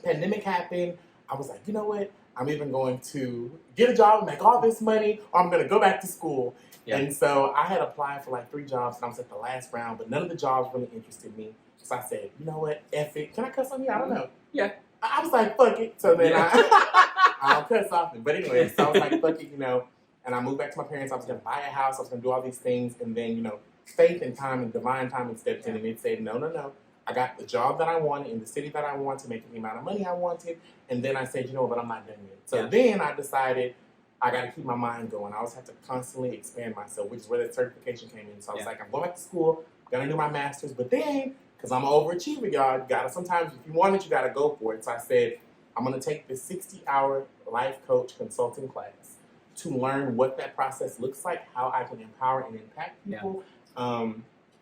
pandemic happened. I was like, you know what? I'm even going to get a job and make all this money, or I'm going to go back to school. Yeah. And so I had applied for like 3 jobs, and I was at the last round, but none of the jobs really interested me. So I said, you know what? F it. Can I cuss on you? I don't know. Yeah. I was like, fuck it. So then I don't cuss often. But anyway, so I was like, fuck it, you know. And I moved back to my parents. I was going to buy a house. I was going to do all these things. And then, you know, faith and time and divine timing stepped in, and it said, no. I got the job that I wanted in the city that I wanted, making the amount of money I wanted. And then I said, you know what, I'm not done yet. So then I decided I got to keep my mind going. I always have to constantly expand myself, which is where that certification came in. So I was like, I'm going back to school. I'm going to do my master's. But then, because I'm an overachiever, y'all, you gotta sometimes, if you want it, you got to go for it. So I said, I'm going to take this 60-hour life coach consulting class to learn what that process looks like, how I can empower and impact people.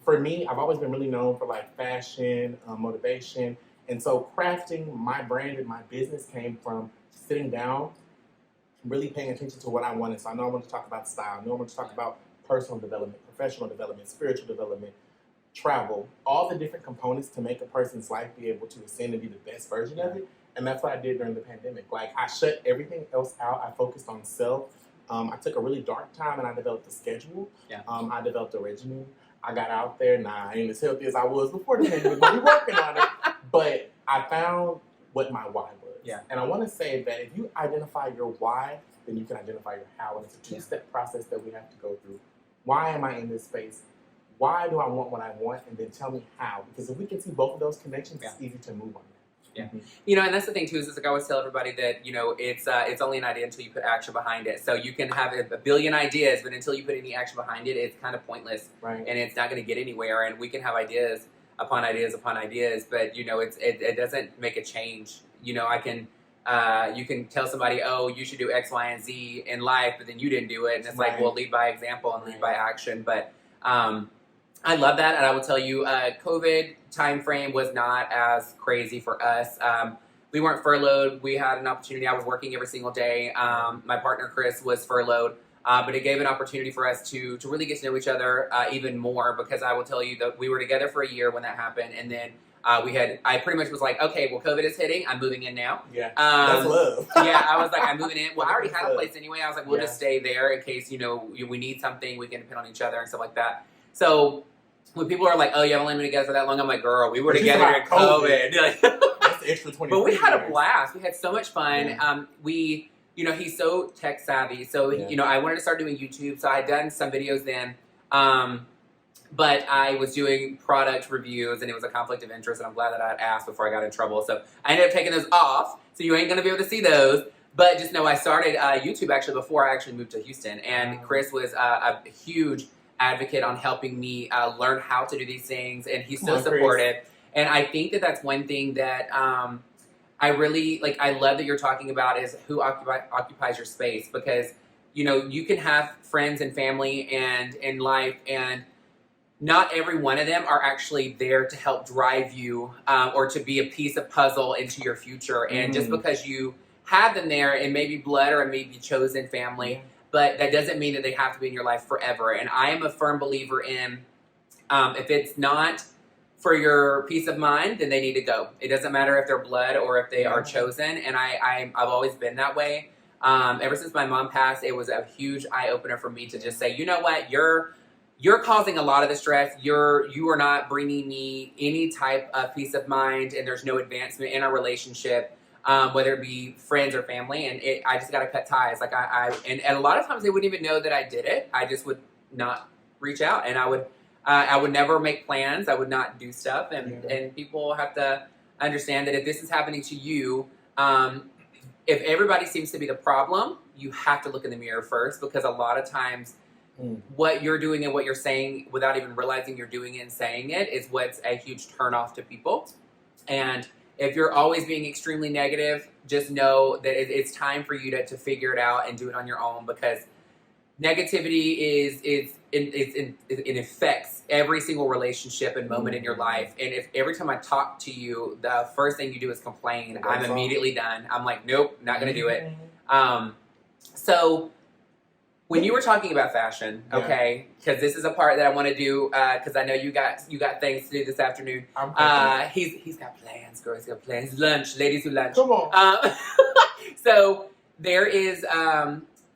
For me, I've always been really known for like fashion, motivation. And so crafting my brand and my business came from sitting down, really paying attention to what I wanted. So I know I want to talk about style. I know I want to talk about personal development, professional development, spiritual development, travel, all the different components to make a person's life be able to ascend and be the best version of it. And that's what I did during the pandemic. Like, I shut everything else out. I focused on self. I took a really dark time, and I developed a schedule. I developed a regimen. I got out there. Nah, I ain't as healthy as I was before the pandemic, but we're working on it. But I found what my why was. And I want to say that if you identify your why, then you can identify your how. And it's a 2-step process that we have to go through. Why am I in this space? Why do I want what I want? And then tell me how. Because if we can see both of those connections, it's easy to move on. You know, and that's the thing too, is like I always tell everybody that, you know, it's only an idea until you put action behind it. So you can have a billion ideas, but until you put any action behind it, it's kind of pointless. And it's not going to get anywhere. And we can have ideas upon ideas upon ideas, but you know, it doesn't make a change. You know, you can tell somebody, oh, you should do X, Y, and Z in life, but then you didn't do it. And it's like, well, lead by example and lead by action. But I love that, and I will tell you, COVID time frame was not as crazy for us. We weren't furloughed. We had an opportunity. I was working every single day. My partner, Chris, was furloughed, but it gave an opportunity for us to really get to know each other even more, because I will tell you that we were together for a year when that happened, and then I pretty much was like, okay, well, COVID is hitting. I'm moving in now. That's love. I was like, I'm moving in. Well, I already had a place anyway. I was like, we'll just stay there in case, you know, we need something. We can depend on each other and stuff like that. So when people are like, oh, you haven't only been together for that long, I'm like, girl, we were together in COVID. That's the extra 20. But we had a blast. We had so much fun. You know, he's so tech savvy. So, you know, I wanted to start doing YouTube. So I had done some videos then. But I was doing product reviews, and it was a conflict of interest, and I'm glad that I had asked before I got in trouble. So I ended up taking those off, so you ain't going to be able to see those. But just know I started YouTube actually before I actually moved to Houston, and Chris was a huge advocate on helping me learn how to do these things, and he's so supportive. And I think that that's one thing that I really, like, I love that you're talking about is who occupies your space, because, you know, you can have friends and family and in life, and not every one of them are actually there to help drive you or to be a piece of puzzle into your future. And just because you have them there, and maybe blood or maybe chosen family, but that doesn't mean that they have to be in your life forever. And I am a firm believer in if it's not for your peace of mind, then they need to go. It doesn't matter if they're blood or if they are chosen. And I've always been that way. Ever since my mom passed, it was a huge eye-opener for me to just say, you know what, you're causing a lot of the stress. You are not bringing me any type of peace of mind, and there's no advancement in our relationship, whether it be friends or family. And I just got to cut ties. Like and a lot of times they wouldn't even know that I did it. I just would not reach out, and I would never make plans. I would not do stuff, and people have to understand that if this is happening to you, if everybody seems to be the problem, you have to look in the mirror first, because a lot of times what you're doing and what you're saying without even realizing you're doing it and saying it is what's a huge turnoff to people. And if you're always being extremely negative, just know that it's time for you to figure it out and do it on your own, because negativity it affects every single relationship and moment in your life. And if every time I talk to you, the first thing you do is complain, I'm immediately done. I'm like, nope, not going to do it. So when you were talking about fashion, okay, because this is a part that I want to do, because I know you got things to do this afternoon. He's got plans, girl. He's got plans. Lunch, ladies who lunch. Come on. So there is,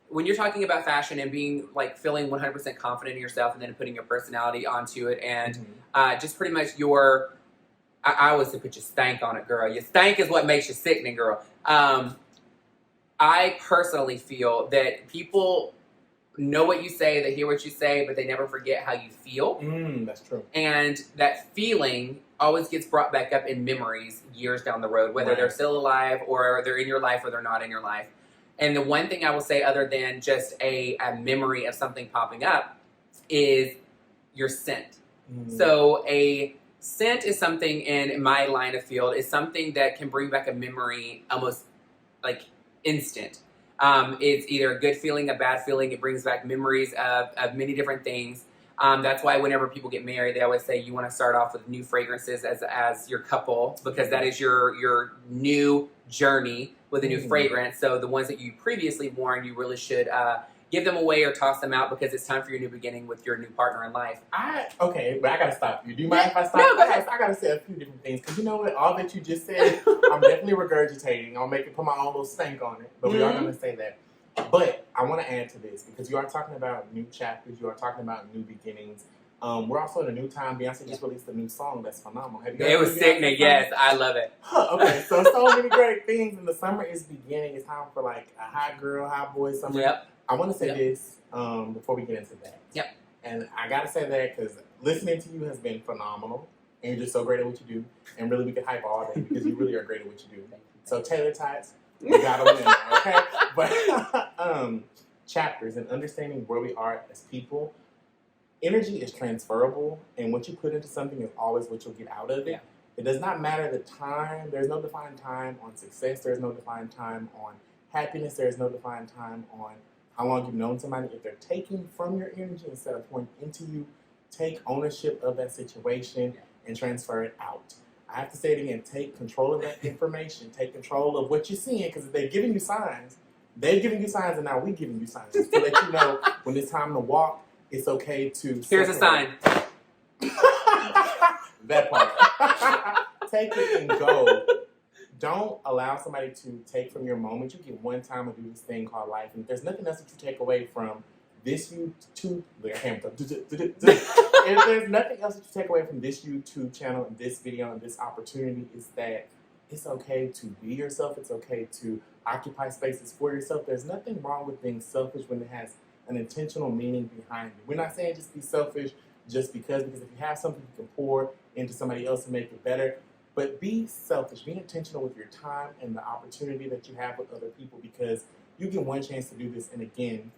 when you're talking about fashion and being like feeling 100% confident in yourself, and then putting your personality onto it, and just pretty much I always say put your stank on it, girl. Your stank is what makes you sickening, girl. I personally feel that people know what you say, they hear what you say, but they never forget how you feel. That's true. And that feeling always gets brought back up in memories years down the road, whether they're still alive or they're in your life or they're not in your life. And the one thing I will say, other than just a memory of something popping up, is your scent. So a scent is something, in my line of field, is something that can bring back a memory almost like instant. It's either a good feeling, a bad feeling. It brings back memories of many different things. That's why whenever people get married, they always say you want to start off with new fragrances as your couple, because that is your new journey with a new fragrance. So the ones that you previously worn, you really should give them away or toss them out, because it's time for your new beginning with your new partner in life. Okay, but I gotta stop you. Do you mind if I stop? No, go ahead. I gotta say a few different things, because you know what? All that you just said, I'm definitely regurgitating. I'll put my own little stank on it, but we are gonna say that. But I want to add to this, because you are talking about new chapters, you are talking about new beginnings. We're also in a new time. Beyonce just released a new song that's phenomenal. Have you guys It was sickening. Yes, I love it. Okay, so many great things, and the summer is beginning. It's time for like a hot girl, hot boy summer. Yep. I want to say this before we get into that. Yep. And I gotta say that because listening to you has been phenomenal, and you're just so great at what you do. And really, we could hype all day, because you really are great at what you do. So Taylor-tots, you gotta win, okay? But chapters and understanding where we are as people. Energy is transferable, and what you put into something is always what you'll get out of it. Yeah. It does not matter the time. There's no defined time on success. There's no defined time on happiness. There's no defined time on how long you've known somebody. If they're taking from your energy instead of pouring into you, take ownership of that situation and transfer it out. I have to say it again. Take control of that information. Take control of what you're seeing, because if they're giving you signs, they're giving you signs, and now we're giving you signs. Just to let you know when it's time to walk, it's okay to... Here's a sign. That part. Take it and go. Don't allow somebody to take from your moment. You get one time to do this thing called life, and if there's nothing else that you take away from this YouTube... If there's nothing else that you take away from this YouTube channel and this video and this opportunity, is that it's okay to be yourself. It's okay to occupy spaces for yourself. There's nothing wrong with being selfish when it has an intentional meaning behind it. We're not saying just be selfish just because if you have something you can pour into somebody else and make it better, but be selfish. Be intentional with your time and the opportunity that you have with other people, because you get one chance to do this, and again,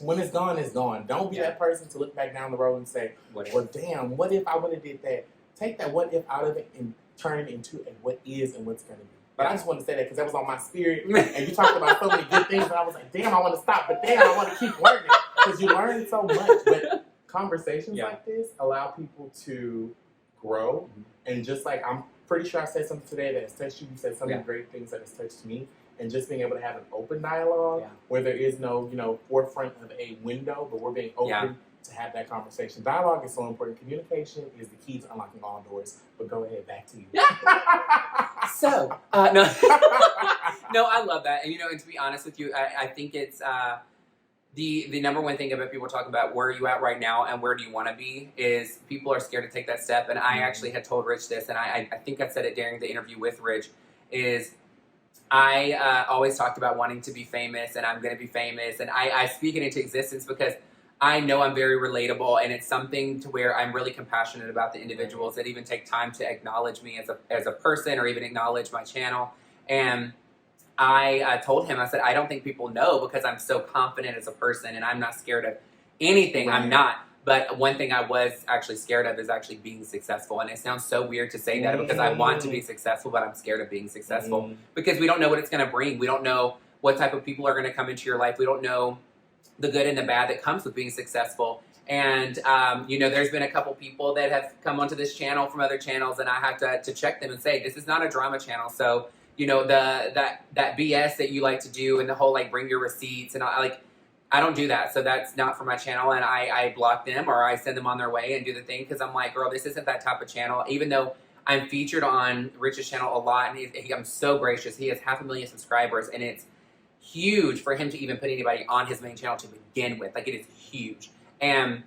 when it's gone, it's gone. Don't be that person to look back down the road and say, well, damn, what if I would have did that? Take that what if out of it and turn it into a what is and what's going to be. But I just want to say that because that was on my spirit, and you talked about so many good things, and I was like, damn, I want to stop, but damn, I want to keep learning, because you learn so much. But conversations like this allow people to grow, and just like I'm pretty sure I said something today that has touched you, you said some of the great things that has touched me, and just being able to have an open dialogue where there is no, forefront of a window, but we're being open to have that conversation. Dialogue is so important. Communication is the key to unlocking all doors. But go ahead, back to you. So, no. No, I love that. And, and to be honest with you, I think it's, the number one thing about people talking about where are you at right now and where do you want to be is people are scared to take that step. And I actually had told Rich this, and I think I said it during the interview with Rich, is I always talked about wanting to be famous, and I'm going to be famous, and I speak it into existence because I know I'm very relatable, and it's something to where I'm really compassionate about the individuals that even take time to acknowledge me as a person or even acknowledge my channel. And I told him, I said, I don't think people know because I'm so confident as a person and I'm not scared of anything. Right. I'm not. But one thing I was actually scared of is actually being successful. And it sounds so weird to say that because I want to be successful, but I'm scared of being successful because we don't know what it's going to bring. We don't know what type of people are going to come into your life. We don't know the good and the bad that comes with being successful. And, there's been a couple people that have come onto this channel from other channels, and I have to check them and say, this is not a drama channel. So, that BS that you like to do and the whole, bring your receipts and I don't do that. So that's not for my channel. And I block them or I send them on their way and do the thing. Cause I'm like, girl, this isn't that type of channel. Even though I'm featured on Rich's channel a lot and I'm so gracious. He has 500,000 subscribers and it's huge for him to even put anybody on his main channel to begin with. It is huge. And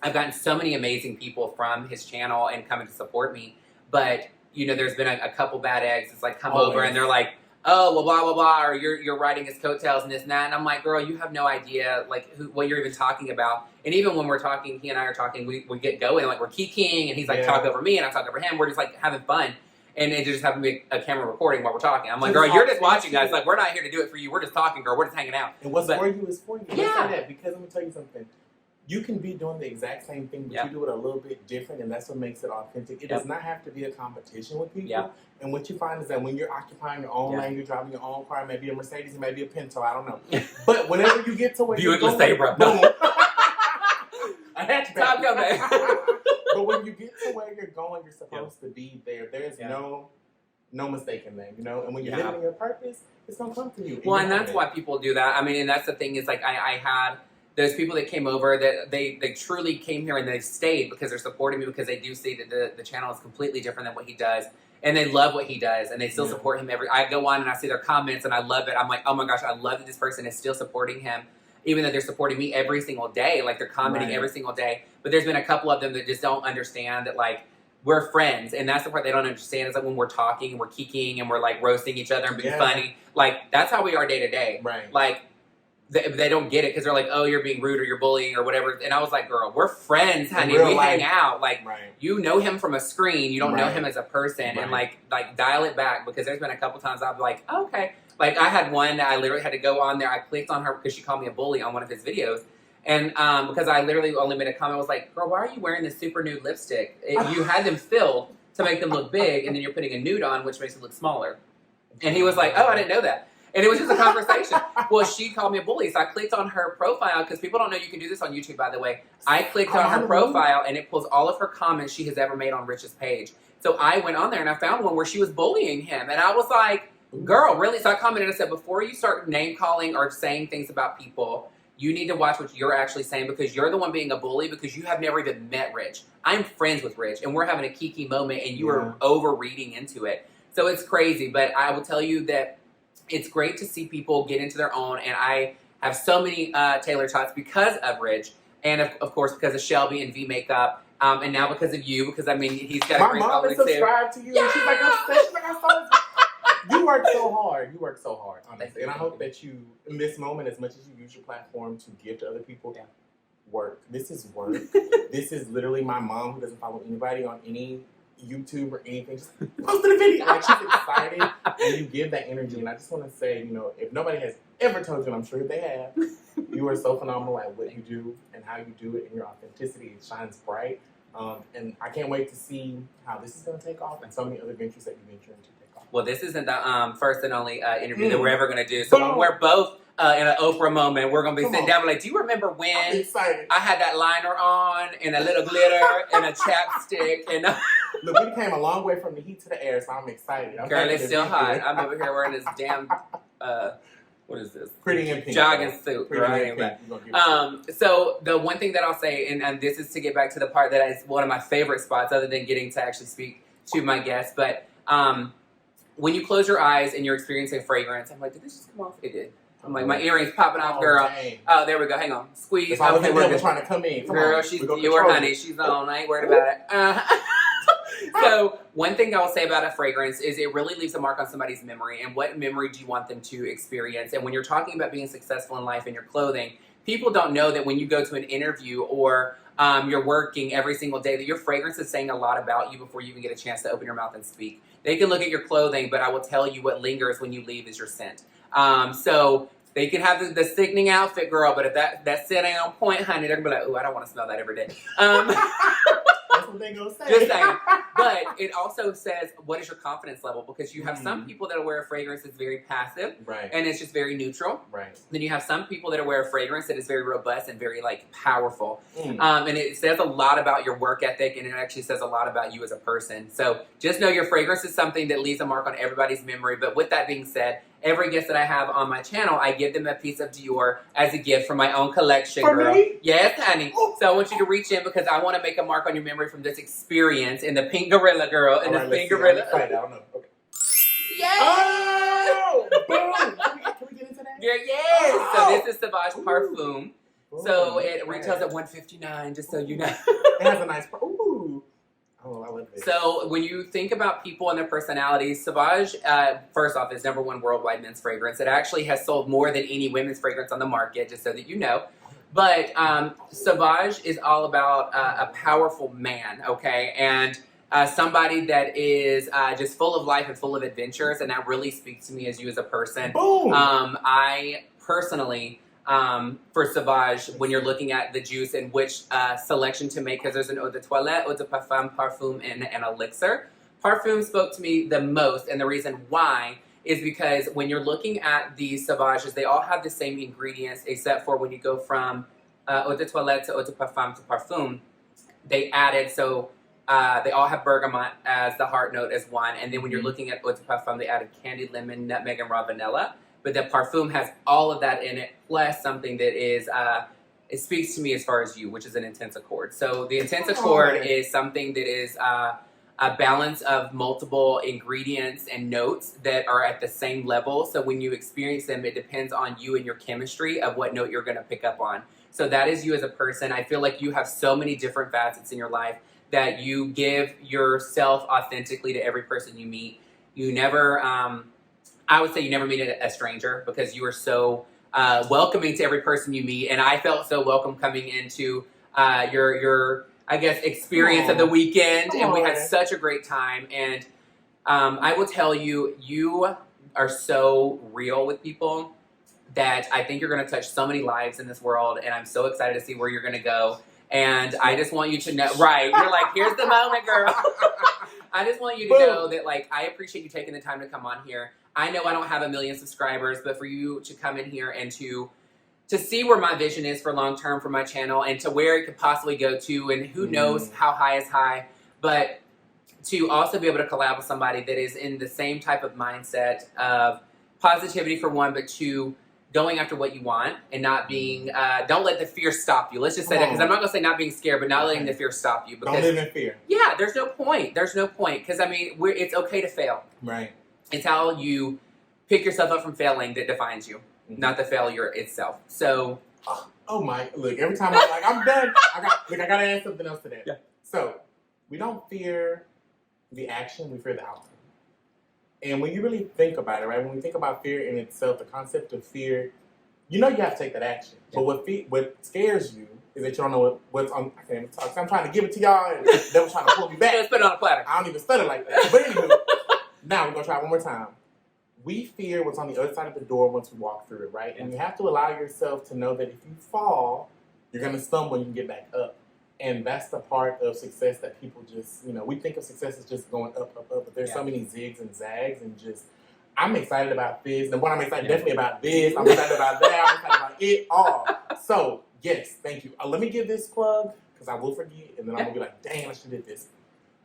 I've gotten so many amazing people from his channel and coming to support me. But there's been a couple bad eggs. It's come over and they're like, oh, well, blah, blah, blah, or you're riding his coattails and this and that. And I'm like, girl, you have no idea, what you're even talking about. And even when we're talking, he and I are talking, we get going, we're kikiing, and he's talk over me, and I talk over him. We're just, having fun. And it just happened to be a camera recording while we're talking. I'm like, girl, you're just watching us. We're not here to do it for you. We're just talking, girl. We're just hanging out. And what's for you is for you. Yeah. Let's say that, because let me tell you something. You can be doing the exact same thing, but you do it a little bit different, and that's what makes it authentic. It does not have to be a competition with people. Yep. And what you find is that when you're occupying your own lane, you're driving your own car, maybe a Mercedes, maybe a Pinto, I don't know. But whenever you get to where Buick you're going, LeSabre. boom. A hatchback. Top gun, man. But when you get to where you're going, you're supposed to be there. There's no mistaking that, And when you're living in your purpose, it's going to come to you. Well, and that's why people do that. I mean, and that's the thing is, I had those people that came over that they truly came here and they stayed because they're supporting me because they do see that the channel is completely different than what he does. And they love what he does and they still support him I go on and I see their comments and I love it. I'm like, oh my gosh, I love that this person is still supporting him, even though they're supporting me every single day. They're commenting every single day. But there's been a couple of them that just don't understand that, we're friends. And that's the part they don't understand is when we're talking and we're kikiing and we're roasting each other and being funny. That's how we are day to day. Right. They don't get it because they're like, oh, you're being rude or you're bullying or whatever. And I was like, girl, we're friends, honey. We hang out. You know him from a screen. You don't know him as a person. And dial it back because there's been a couple times I've been like, oh, okay. I had one that I literally had to go on there. I clicked on her because she called me a bully on one of his videos. And because I literally only made a comment, I was like, girl, why are you wearing this super nude lipstick? You had them filled to make them look big, and then you're putting a nude on, which makes it look smaller. And he was like, oh, I didn't know that. And it was just a conversation. Well, she called me a bully, so I clicked on her profile, because people don't know you can do this on YouTube, by the way. I clicked on her profile, and it pulls all of her comments she has ever made on Rich's page. So I went on there, and I found one where she was bullying him. And I was like, girl, really? So I commented and I said, before you start name-calling or saying things about people, you need to watch what you're actually saying, because you're the one being a bully because you have never even met Rich. I'm friends with Rich, and we're having a kiki moment, and you are over-reading into it. So it's crazy, but I will tell you that it's great to see people get into their own, and I have so many Taylor-tots because of Rich, and of course because of Shelby and V Makeup, and now because of you, because I mean he's got a great following too. My mom is subscribed to you. Yeah! She's like, I saw this. You work so hard. You work so hard, honestly. And I hope that you, in this moment, as much as you use your platform to give to other people, work. This is work. This is literally my mom, who doesn't follow anybody on any YouTube or anything. Just posted a video. She's excited, and you give that energy. And I just want to say, if nobody has ever told you, and I'm sure they have, you are so phenomenal at what you do and how you do it, and your authenticity, it shines bright. And I can't wait to see how this is going to take off and so many other ventures that you venture into. Well, this isn't the first and only interview that we're ever going to do. So when we're both in an Oprah moment, we're going to be sitting down like, do you remember when I had that liner on and a little glitter and a chapstick? And look, we came a long way from the heat to the air, so I'm excited. Girl, it's still hot. I'm over here wearing this damn, what is this? Pretty in pink. Jogging suit. Right? So the one thing that I'll say, and this is to get back to the part that is one of my favorite spots, other than getting to actually speak to my guests, but when you close your eyes and you're experiencing fragrance, I'm like, did this just come off? It did. I'm like, my earrings popping off, girl. Dang. Oh, there we go. Hang on. Squeeze. It's always Okay, the we're devil good. trying to come in. Come Girl, on. she's We gonna your control honey. it. She's on. I ain't worried about it. So one thing I will say about a fragrance is it really leaves a mark on somebody's memory. And what memory do you want them to experience? And when you're talking about being successful in life and your clothing, people don't know that when you go to an interview or you're working every single day, that your fragrance is saying a lot about you before you even get a chance to open your mouth and speak. They can look at your clothing, but I will tell you what lingers when you leave is your scent. So they can have the sickening outfit, girl, but if that scent ain't on point, honey, they're gonna be like, ooh, I don't want to smell that every day. That's what they gonna say. Just saying. But it also says, what is your confidence level? Because you have some people that wear a fragrance that's very passive, right, and it's just very neutral. right. Then you have some people that wear a fragrance that is very robust and very like powerful. And it says a lot about your work ethic, and it actually says a lot about you as a person. So just know your fragrance is something that leaves a mark on everybody's memory. But with that being said, every guest that I have on my channel, I give them a piece of Dior as a gift from my own collection, For girl. me? Yes, honey. So I want you to reach in because I want to make a mark on your memory from this experience in the pink gorilla, girl. In the pink gorilla. I don't know. Okay. Yes! Oh! Boom! Can we get into that? Yeah, yes! So this is Sauvage Parfum. Ooh, So it okay. retails at $159, just so you know. It has a nice. Ooh. Oh, I love it. So when you think about people and their personalities, Sauvage, first off, is #1 worldwide men's fragrance. It actually has sold more than any women's fragrance on the market, just so that you know. But Sauvage is all about a powerful man, okay? And somebody that is just full of life and full of adventures, and that really speaks to me as you as a person. Boom! I personally... for Sauvage, when you're looking at the juice and which selection to make, because there's an eau de toilette, eau de parfum, and an elixir. Parfum spoke to me the most, and the reason why is because when you're looking at these Sauvages, they all have the same ingredients, except for when you go from eau de toilette to eau de parfum, they added, so they all have bergamot as the heart note as one, and then when you're looking at eau de parfum, they added candied lemon, nutmeg, and raw vanilla. But the Parfum has all of that in it, plus something that is, it speaks to me as far as you, which is an intense accord. So the intense accord is something that is a balance of multiple ingredients and notes that are at the same level. So when you experience them, it depends on you and your chemistry of what note you're going to pick up on. So that is you as a person. I feel like you have so many different facets in your life that you give yourself authentically to every person you meet. You never... I would say you never meet a stranger because you are so welcoming to every person you meet. And I felt so welcome coming into your I guess, experience of the weekend. And we had such a great time. And I will tell you, you are so real with people that I think you're going to touch so many lives in this world. And I'm so excited to see where you're going to go. And I just want you to know, right, you're like, here's the moment, girl. I just want you to know that, like, I appreciate you taking the time to come on here. I know I don't have 1 million subscribers, but for you to come in here and to see where my vision is for long term for my channel and to where it could possibly go to, and who knows how high is high, but to also be able to collab with somebody that is in the same type of mindset of positivity for one, but two, going after what you want and not being, don't let the fear stop you. Let's just say that, because I'm not going to say not being scared, but not letting the fear stop you. Because, don't live in fear. Yeah, there's no point. There's no point. Because, I mean, it's okay to fail. Right. It's how you pick yourself up from failing that defines you, not the failure itself. So, oh my! Look, every time I'm like, I'm done. I gotta add something else to that. Yeah. So, we don't fear the action; we fear the outcome. And when you really think about it, right? When we think about fear in itself, the concept of fear, you know, you have to take that action. Yeah. But what scares you is that you don't know what's on. I can't even talk. So I'm trying to give it to y'all, and they were trying to pull me back. Let's put it on a platter. I don't even stutter like that. But anyway. Now, we're going to try it one more time. We fear what's on the other side of the door once we walk through it, right? And you have to allow yourself to know that if you fall, you're going to stumble and you can get back up. And that's the part of success that people just, you know, we think of success as just going up, up, up. But there's so many zigs and zags and just, I'm excited about this. And what I'm excited definitely about this. I'm excited about that. I'm excited about it all. So, yes, thank you. Let me give this plug because I will forget. And then I'm going to be like, dang, I should have did this.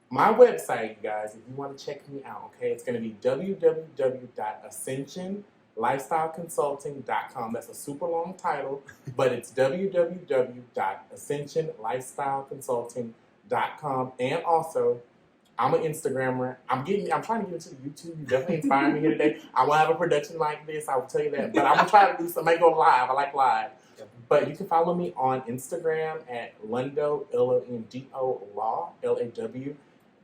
My website, you guys, if you want to check me out, okay, it's going to be www.ascensionlifestyleconsulting.com. That's a super long title, but it's www.ascensionlifestyleconsulting.com. And also, I'm an Instagrammer. I'm trying to get into the YouTube. You definitely inspired me here today. I won't have a production like this, I will tell you that. But I'm gonna try to do something, go live. I like live. But you can follow me on Instagram at Londo, L-O-N-D-O, Law, L-A-W.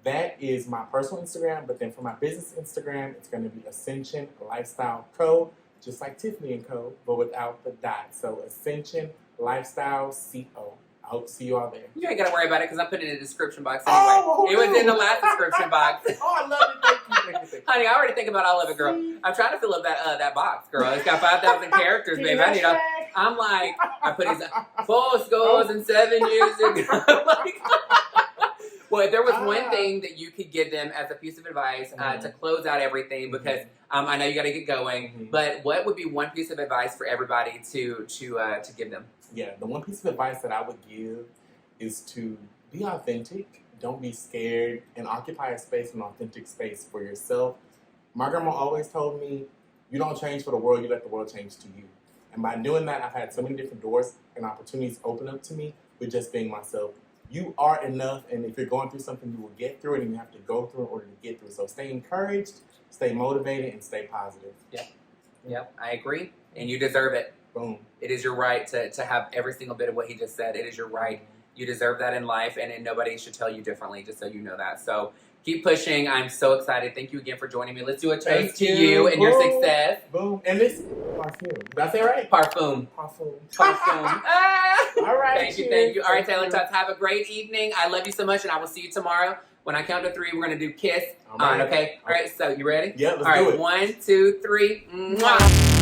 That is my personal Instagram, but then for my business Instagram, it's going to be Ascension Lifestyle Co., just like Tiffany & Co., but without the dot. So Ascension Lifestyle Co. I hope to see you all there. You ain't got to worry about it because I'm putting it in the description box anyway. Oh, it was in the last description box. Oh, I love it. Thank you. Honey, I already think about all of it, girl. I'm trying to fill up that box, girl. It's got 5,000 characters, baby. I need a... I'm like, I put his 4 scores and 7 years ago. Well, if there was one thing that you could give them as a piece of advice to close out everything, because I know you got to get going, but what would be one piece of advice for everybody to give them? Yeah, the one piece of advice that I would give is to be authentic. Don't be scared, and occupy a space, an authentic space for yourself. My grandma always told me, you don't change for the world, you let the world change to you. And by doing that, I've had so many different doors and opportunities open up to me with just being myself. You are enough, and if you're going through something, you will get through it, and you have to go through it in order to get through it. So stay encouraged, stay motivated, and stay positive. Yep, I agree, and you deserve it. Boom. It is your right to have every single bit of what he just said. It is your right. You deserve that in life, and nobody should tell you differently, just so you know that. So keep pushing. I'm so excited. Thank you again for joining me. Let's do a toast to you and your success. Boom. And this Parfum. Did I say it right? Parfum. Parfum. All right. Thank you. All right, Taylor-tots, have a great evening. I love you so much, and I will see you tomorrow. When I count to 3, we're going to do kiss on, okay? All right, so you ready? Yeah, let's do it. All right, 1, 2, 3. Mwah.